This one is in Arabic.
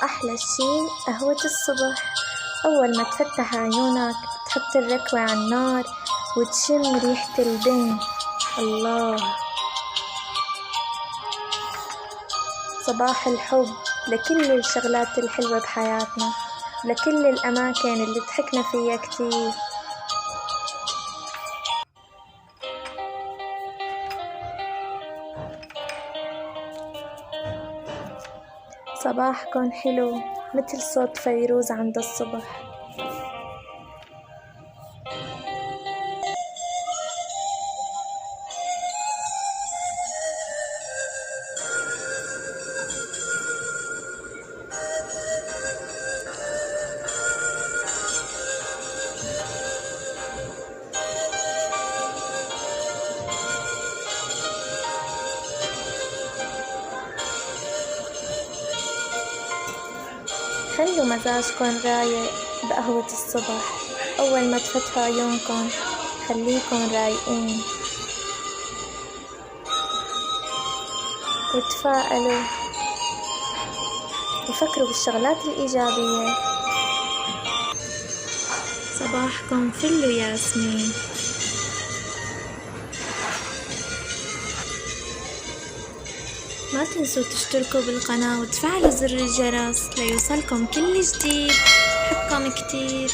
وأحلى شي قهوة الصبح. أول ما تفتح عيونك تحط الركوة على النار وتشم ريحة البن. الله، صباح الحب لكل الشغلات الحلوة بحياتنا، لكل الأماكن اللي ضحكنا فيها كتير. صباحكن حلو مثل صوت فيروز عند الصبح. خلوا مزاجكن رايق بقهوة الصبح. أول ما تفتحوا عيونكن خليكن رايقين وتفائلوا وفكروا بالشغلات الإيجابية. صباحكم فل ياسمين. ما تنسوا تشتركوا بالقناة وتفعلوا زر الجرس ليوصلكم كل جديد. بحبكم كتير.